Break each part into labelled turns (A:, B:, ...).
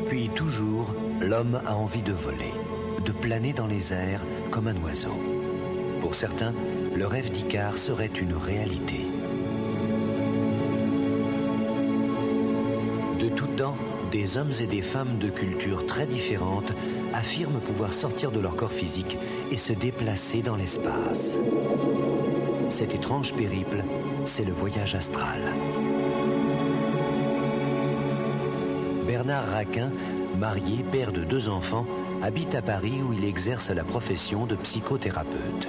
A: Depuis toujours, l'homme a envie de voler, de planer dans les airs comme un oiseau. Pour certains, le rêve d'Icare serait une réalité. De tout temps, des hommes et des femmes de cultures très différentes affirment pouvoir sortir de leur corps physique et se déplacer dans l'espace. Cet étrange périple, c'est le voyage astral. Bernard Raquin, marié, père de 2 enfants, habite à Paris où il exerce la profession de psychothérapeute.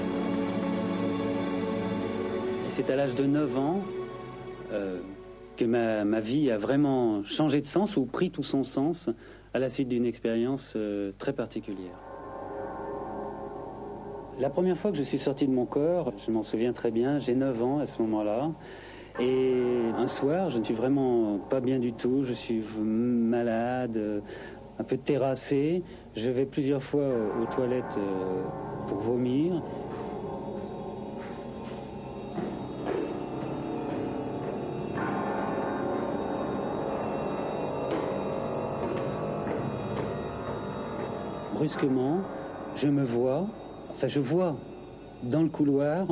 B: C'est à l'âge de 9 ans que ma vie a vraiment changé de sens ou pris tout son sens à la suite d'une expérience très particulière. La première fois que je suis sorti de mon corps, je m'en souviens très bien, j'ai 9 ans à ce moment-là. Et un soir, je ne suis vraiment pas bien du tout, je suis malade, un peu terrassé. Je vais plusieurs fois aux toilettes pour vomir. Brusquement, je vois dans le couloir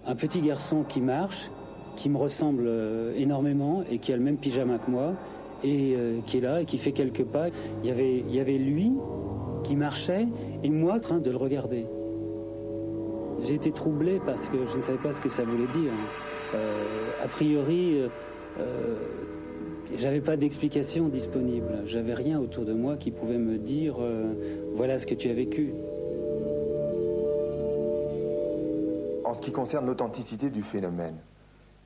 B: un petit garçon qui marche, qui me ressemble énormément et qui a le même pyjama que moi et qui est là et qui fait quelques pas. Il y avait lui qui marchait et moi en train de le regarder. J'ai été troublé parce que je ne savais pas ce que ça voulait dire. A priori, j'avais pas d'explication disponible. J'avais rien autour de moi qui pouvait me dire voilà ce que tu as vécu.
C: En ce qui concerne l'authenticité du phénomène,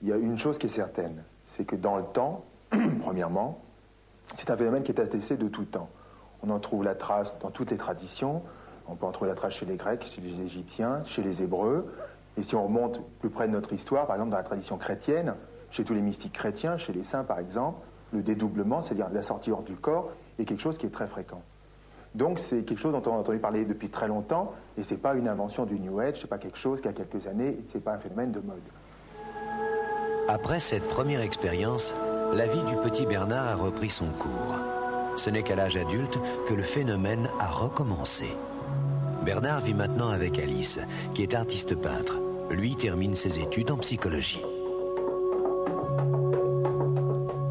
C: il y a une chose qui est certaine, c'est que dans le temps, premièrement, c'est un phénomène qui est attesté de tout temps. On en trouve la trace dans toutes les traditions, on peut en trouver la trace chez les Grecs, chez les Égyptiens, chez les Hébreux, et si on remonte plus près de notre histoire, par exemple dans la tradition chrétienne, chez tous les mystiques chrétiens, chez les saints par exemple, le dédoublement, c'est-à-dire la sortie hors du corps, est quelque chose qui est très fréquent. Donc c'est quelque chose dont on a entendu parler depuis très longtemps, et c'est pas une invention du New Age, c'est pas quelque chose qui a quelques années, c'est pas un phénomène de mode.
A: Après cette première expérience, la vie du petit Bernard a repris son cours. Ce n'est qu'à l'âge adulte que le phénomène a recommencé. Bernard vit maintenant avec Alice, qui est artiste peintre. Lui termine ses études en psychologie.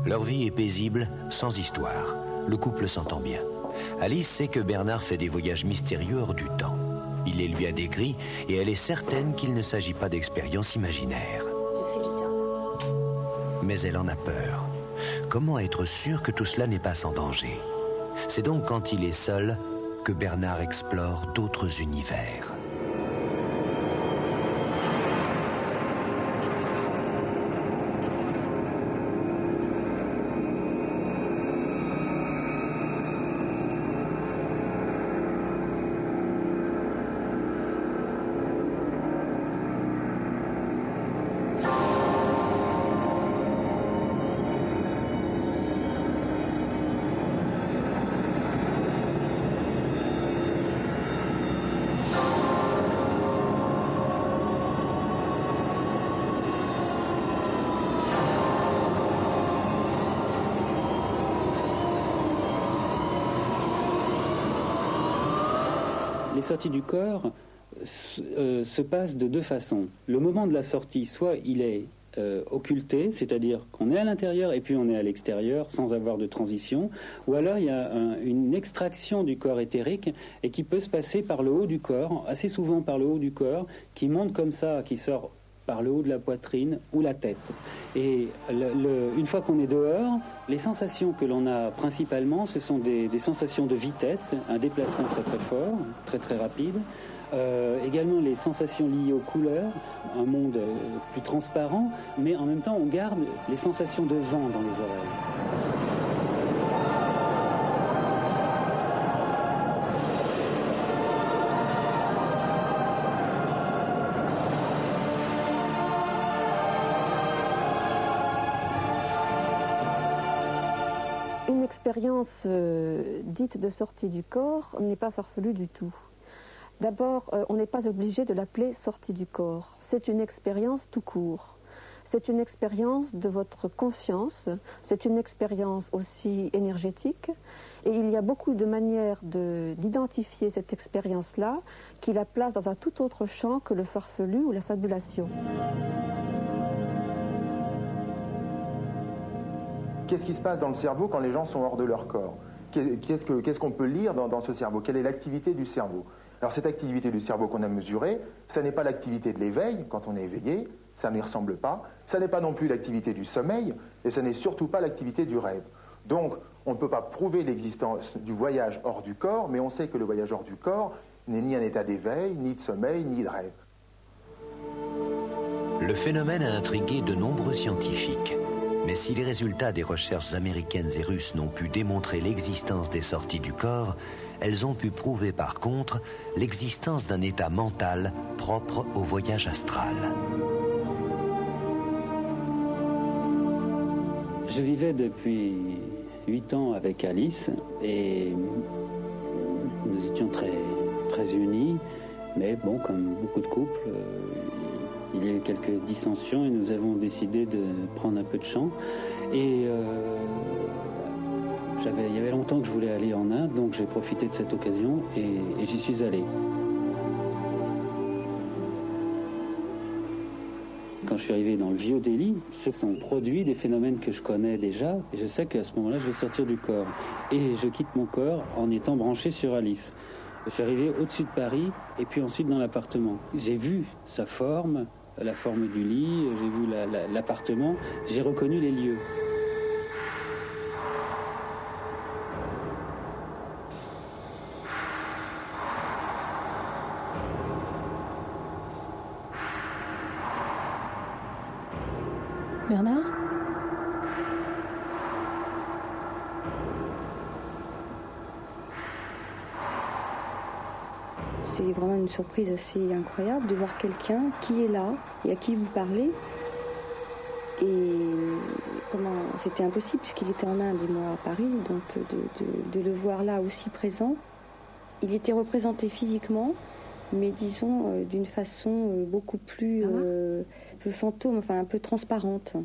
A: Leur vie est paisible, sans histoire. Le couple s'entend bien. Alice sait que Bernard fait des voyages mystérieux hors du temps. Il les lui a décrits et elle est certaine qu'il ne s'agit pas d'expériences imaginaires. Mais elle en a peur. Comment être sûr que tout cela n'est pas sans danger? C'est donc quand il est seul que Bernard explore d'autres univers.
B: Les sorties du corps se passent de 2 façons. Le moment de la sortie, soit il est occulté, c'est-à-dire qu'on est à l'intérieur et puis on est à l'extérieur sans avoir de transition, ou alors il y a une extraction du corps éthérique et qui peut se passer par le haut du corps, assez souvent par le haut du corps, qui monte comme ça, qui sort par le haut de la poitrine ou la tête. Et une fois qu'on est dehors, les sensations que l'on a principalement, ce sont des sensations de vitesse, un déplacement très très fort, très très rapide. Également les sensations liées aux couleurs, un monde plus transparent, mais en même temps on garde les sensations de vent dans les oreilles.
D: L'expérience dite de sortie du corps n'est pas farfelue du tout. D'abord, on n'est pas obligé de l'appeler sortie du corps. C'est une expérience tout court. C'est une expérience de votre conscience, c'est une expérience aussi énergétique. Et il y a beaucoup de manières d'identifier cette expérience-là qui la place dans un tout autre champ que le farfelu ou la fabulation.
C: Qu'est-ce qui se passe dans le cerveau quand les gens sont hors de leur corps? Qu'est-ce qu'on peut lire dans ce cerveau? Quelle est l'activité du cerveau? Alors cette activité du cerveau qu'on a mesurée, ça n'est pas l'activité de l'éveil quand on est éveillé, ça n'y ressemble pas. Ça n'est pas non plus l'activité du sommeil, et ça n'est surtout pas l'activité du rêve. Donc on ne peut pas prouver l'existence du voyage hors du corps, mais on sait que le voyage hors du corps n'est ni un état d'éveil, ni de sommeil, ni de rêve.
A: Le phénomène a intrigué de nombreux scientifiques. Mais si les résultats des recherches américaines et russes n'ont pu démontrer l'existence des sorties du corps, elles ont pu prouver par contre l'existence d'un état mental propre au voyage astral.
B: Je vivais depuis 8 ans avec Alice et nous étions très, très unis, mais bon, comme beaucoup de couples, il y a eu quelques dissensions et nous avons décidé de prendre un peu de champ. Et il y avait longtemps que je voulais aller en Inde, donc j'ai profité de cette occasion et j'y suis allé. Quand je suis arrivé dans le Vieux Delhi, ce sont produits des phénomènes que je connais déjà, et je sais qu'à ce moment-là, je vais sortir du corps. Et je quitte mon corps en étant branché sur Alice. Je suis arrivé au-dessus de Paris, et puis ensuite dans l'appartement. J'ai vu sa forme, la forme du lit, j'ai vu l'appartement, j'ai reconnu les lieux.
E: Bernard ?
F: C'est vraiment une surprise assez incroyable de voir quelqu'un qui est là et à qui vous parlez. Et c'était impossible puisqu'il était en Inde et moi à Paris, donc de le voir là aussi présent. Il était représenté physiquement, mais disons d'une façon beaucoup plus un peu fantôme, enfin un peu transparente.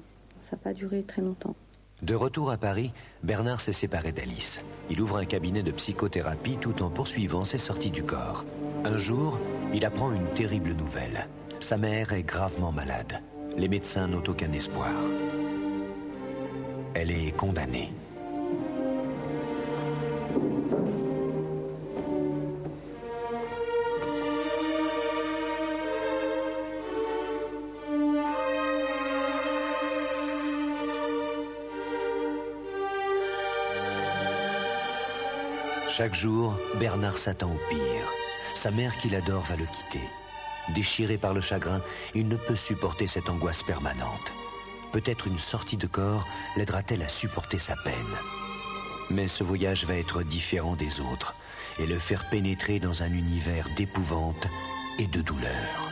F: Ça n'a pas duré très longtemps.
A: De retour à Paris, Bernard s'est séparé d'Alice. Il ouvre un cabinet de psychothérapie tout en poursuivant ses sorties du corps. Un jour, il apprend une terrible nouvelle. Sa mère est gravement malade. Les médecins n'ont aucun espoir. Elle est condamnée. Chaque jour, Bernard s'attend au pire. Sa mère qu'il adore va le quitter. Déchiré par le chagrin, il ne peut supporter cette angoisse permanente. Peut-être une sortie de corps l'aidera-t-elle à supporter sa peine. Mais ce voyage va être différent des autres et le faire pénétrer dans un univers d'épouvante et de douleur.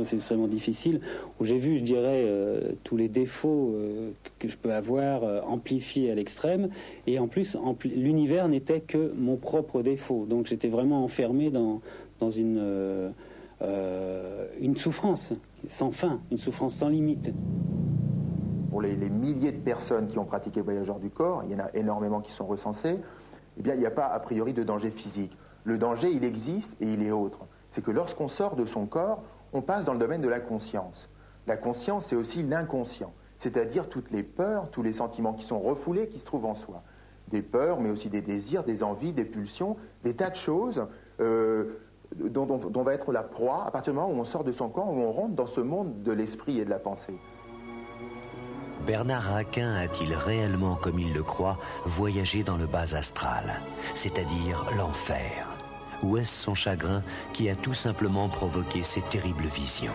B: C'est extrêmement difficile, où j'ai vu, je dirais, tous les défauts que je peux avoir amplifiés à l'extrême, et en plus, l'univers n'était que mon propre défaut, donc j'étais vraiment enfermé dans une souffrance sans fin, une souffrance sans limite.
C: Pour les milliers de personnes qui ont pratiqué le voyage hors du corps, il y en a énormément qui sont recensées, eh bien, il n'y a pas a priori de danger physique. Le danger, il existe et il est autre. C'est que lorsqu'on sort de son corps, on passe dans le domaine de la conscience. La conscience, c'est aussi l'inconscient, c'est-à-dire toutes les peurs, tous les sentiments qui sont refoulés, qui se trouvent en soi. Des peurs, mais aussi des désirs, des envies, des pulsions, des tas de choses dont on va être la proie à partir du moment où on sort de son corps, où on rentre dans ce monde de l'esprit et de la pensée.
A: Bernard Raquin a-t-il réellement, comme il le croit, voyagé dans le bas astral, c'est-à-dire l'enfer ? Ou est-ce son chagrin qui a tout simplement provoqué ces terribles visions ?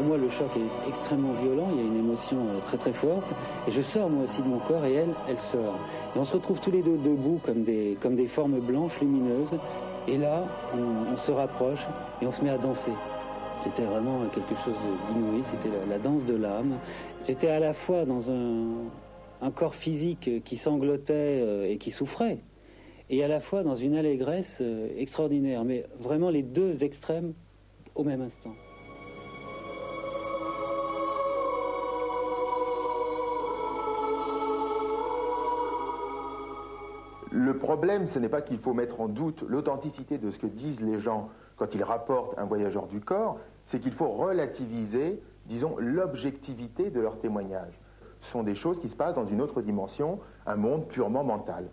B: pour moi, le choc est extrêmement violent, il y a une émotion très très forte, et je sors moi aussi de mon corps, et elle sort. Et on se retrouve tous les deux debout comme des formes blanches lumineuses, et là, on se rapproche et on se met à danser. C'était vraiment quelque chose d'inouï, c'était la danse de l'âme. J'étais à la fois dans un corps physique qui sanglotait et qui souffrait, et à la fois dans une allégresse extraordinaire, mais vraiment les deux extrêmes au même instant.
C: Le problème, ce n'est pas qu'il faut mettre en doute l'authenticité de ce que disent les gens quand ils rapportent un voyageur du corps, c'est qu'il faut relativiser, disons, l'objectivité de leur témoignage. Ce sont des choses qui se passent dans une autre dimension, un monde purement mental.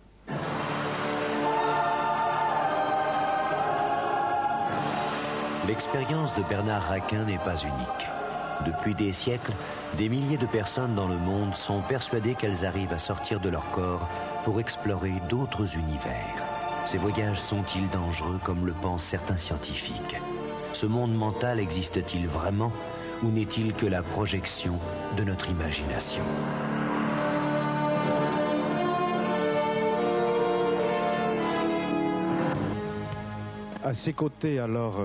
A: L'expérience de Bernard Raquin n'est pas unique. Depuis des siècles, des milliers de personnes dans le monde sont persuadées qu'elles arrivent à sortir de leur corps pour explorer d'autres univers. Ces voyages sont-ils dangereux comme le pensent certains scientifiques? Ce monde mental existe-t-il vraiment ou n'est-il que la projection de notre imagination?
G: À ses côtés, alors,